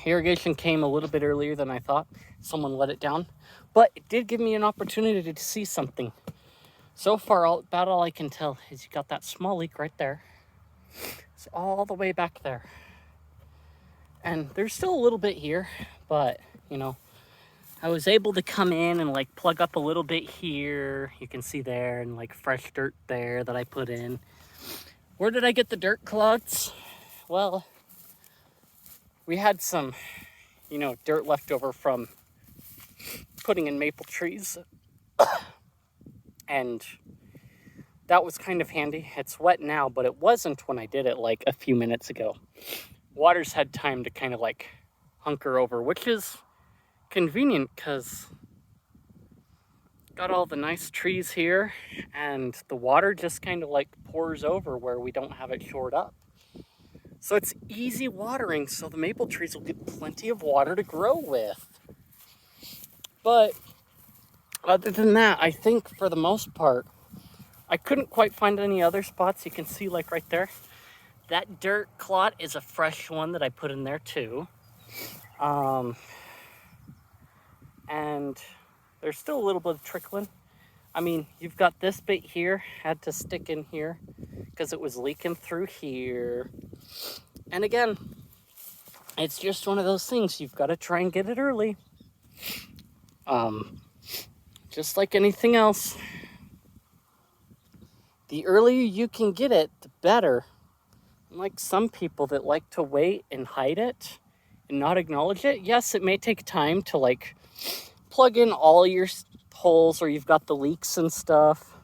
Irrigation came a little bit earlier than I thought. Someone let it down. But it did give me an opportunity to see something. So far, about all I can tell is you got that small leak right there. It's all the way back there. And there's still a little bit here, but, I was able to come in and like plug up a little bit here. You can see there, and like fresh dirt there that I put in. Where did I get the dirt clods? Well, we had some, dirt left over from putting in maple trees. And that was kind of handy. It's wet now, but it wasn't when I did it like a few minutes ago. Water's had time to kind of like hunker over, which is convenient because got all the nice trees here and the water just kind of like pours over where we don't have it shored up. So it's easy watering, so the maple trees will get plenty of water to grow with. But other than that, I think for the most part, I couldn't quite find any other spots. You can see like right there, that dirt clot is a fresh one that I put in there too. And there's still a little bit of trickling. I mean, you've got this bit here, had to stick in here because it was leaking through here. And again, it's just one of those things. You've got to try and get it early. Just like anything else. The earlier you can get it, the better. Like some people that like to wait and hide it and not acknowledge it. Yes, it may take time to like plug in all your holes, or you've got the leaks and stuff.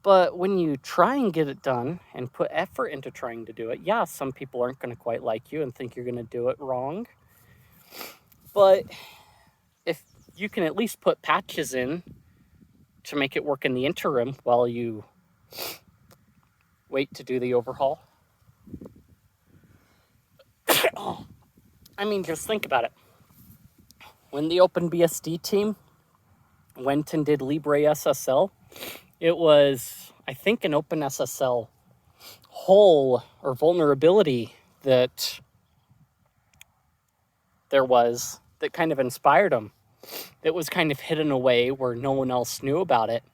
But when you try and get it done and put effort into trying to do it, yeah, some people aren't going to quite like you and think you're going to do it wrong. But if you can at least put patches in to make it work in the interim while you wait to do the overhaul. I mean, just think about it. When the OpenBSD team went and did LibreSSL, it was, I think, an OpenSSL hole or vulnerability that there was that kind of inspired them. It was kind of hidden away where no one else knew about it.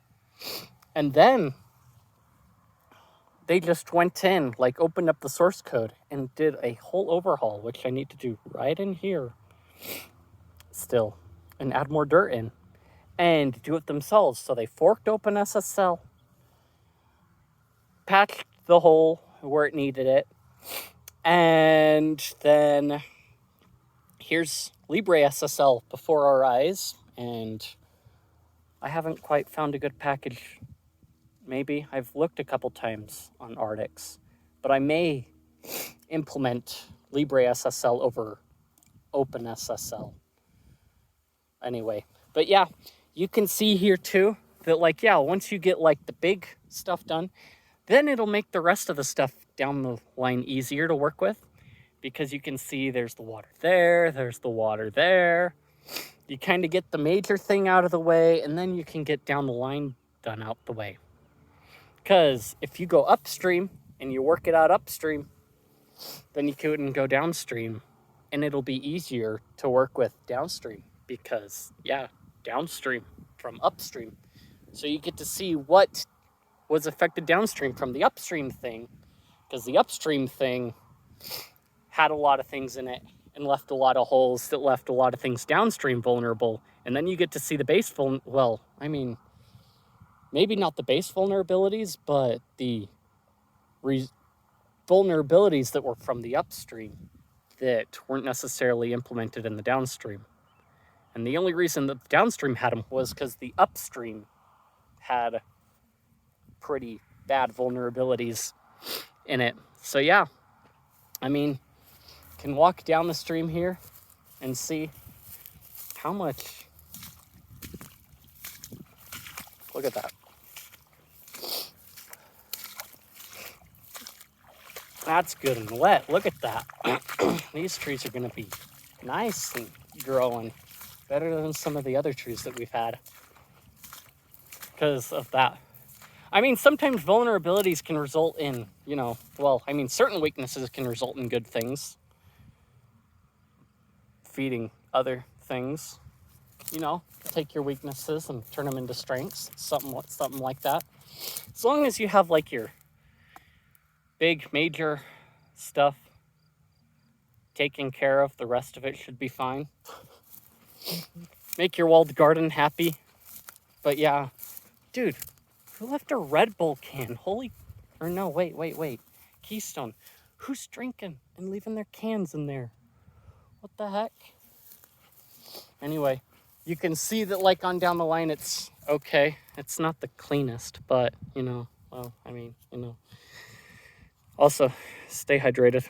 And then they just went in, like opened up the source code and did a whole overhaul, which I need to do right in here still, and add more dirt in and do it themselves. So they forked OpenSSL, patched the hole where it needed it, and then here's LibreSSL before our eyes. And I haven't quite found a good package. Maybe I've looked a couple times on Artix, but I may implement LibreSSL over OpenSSL. Anyway, but yeah, you can see here too that like, yeah, once you get like the big stuff done, then it'll make the rest of the stuff down the line easier to work with, because you can see there's the water there, there's the water there. You kind of get the major thing out of the way, and then you can get down the line done out the way. Because if you go upstream and you work it out upstream, then you couldn't go downstream, and it'll be easier to work with downstream because, yeah, downstream from upstream. So you get to see what was affected downstream from the upstream thing, because the upstream thing had a lot of things in it and left a lot of holes that left a lot of things downstream vulnerable. And then you get to see the base maybe not the base vulnerabilities, but the vulnerabilities that were from the upstream that weren't necessarily implemented in the downstream. And the only reason that the downstream had them was because the upstream had pretty bad vulnerabilities in it. So yeah, I mean, can walk down the stream here and see how much. Look at that. That's good and wet. Look at that. These trees are going to be nice and growing better than some of the other trees that we've had because of that. I mean, sometimes vulnerabilities can result in, certain weaknesses can result in good things. feeding other things. You know, take your weaknesses and turn them into strengths, something like that. As long as you have like your big major stuff taken care of, the rest of it should be fine. Make your walled garden happy. But yeah, dude, who left a Red Bull can? Wait. Keystone. Who's drinking and leaving their cans in there? What the heck? Anyway, you can see that like on down the line, it's okay. It's not the cleanest, but you know, well, I mean, you know. Also, stay hydrated.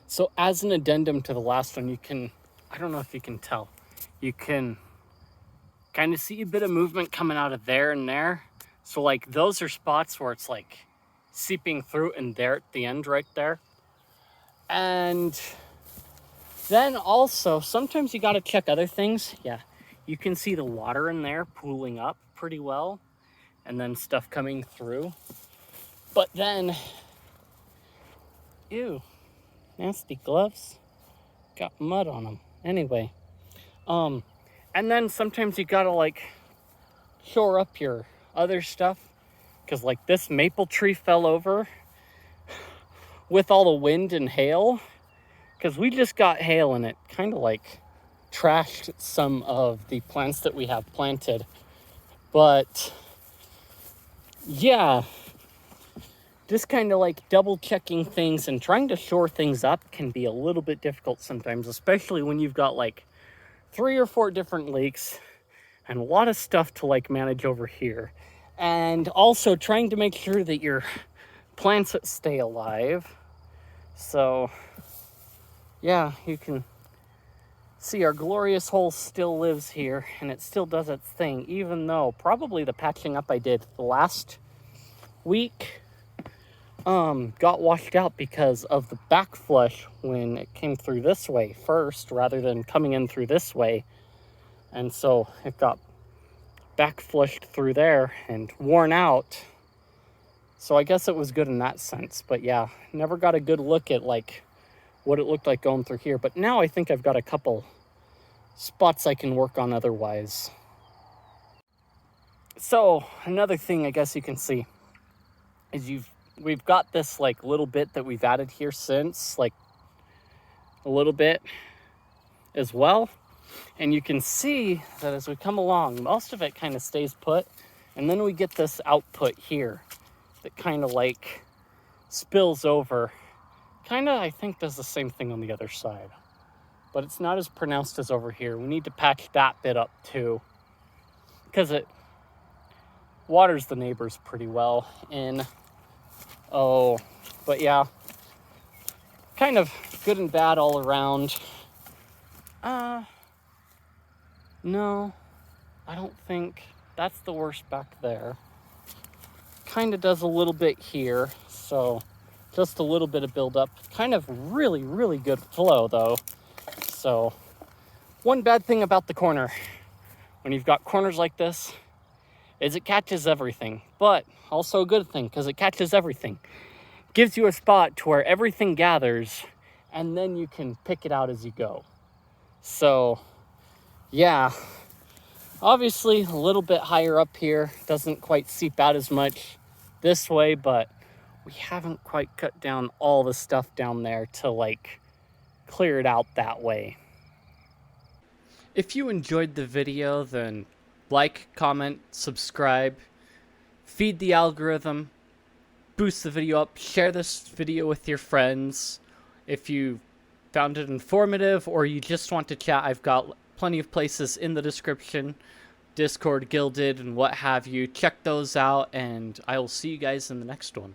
So as an addendum to the last one, you can, I don't know if you can tell, you can kind of see a bit of movement coming out of there and there. So like those are spots where it's like seeping through and there at the end right there. And then also, sometimes you got to check other things. Yeah, you can see the water in there pooling up pretty well and then stuff coming through. But then, ew, nasty gloves. Got mud on them. Anyway, and then sometimes you got to like shore up your other stuff. Because like this maple tree fell over with all the wind and hail. Because we just got hail and it kind of like trashed some of the plants that we have planted. But yeah, just kind of like double checking things and trying to shore things up can be a little bit difficult sometimes, especially when you've got like 3 or 4 different leaks and a lot of stuff to like manage over here. And also trying to make sure that your plants stay alive. So yeah, you can see our glorious hole still lives here and it still does its thing, even though probably the patching up I did the last week got washed out because of the backflush when it came through this way first rather than coming in through this way. And so it got backflushed through there and worn out. So I guess it was good in that sense. But yeah, never got a good look at like what it looked like going through here. But now I think I've got a couple spots I can work on otherwise. So another thing I guess you can see is we've got this like little bit that we've added here since, like a little bit as well. And you can see that as we come along, most of it kind of stays put. And then we get this output here that kind of like spills over. Kind of, I think, does the same thing on the other side. But it's not as pronounced as over here. We need to patch that bit up too. Because it waters the neighbors pretty well in. Oh, but yeah. Kind of good and bad all around. No, I don't think that's the worst back there. Kind of does a little bit here, so just a little bit of buildup. Kind of really, really good flow though. So one bad thing about the corner, when you've got corners like this, is it catches everything. But also a good thing, because it catches everything. Gives you a spot to where everything gathers, and then you can pick it out as you go. So yeah, obviously a little bit higher up here, doesn't quite seep out as much this way, but we haven't quite cut down all the stuff down there to like clear it out that way. If you enjoyed the video, then like, comment, subscribe, feed the algorithm, boost the video up, share this video with your friends. If you found it informative or you just want to chat, I've got plenty of places in the description, Discord, Guilded, and what have you. Check those out, and I will see you guys in the next one.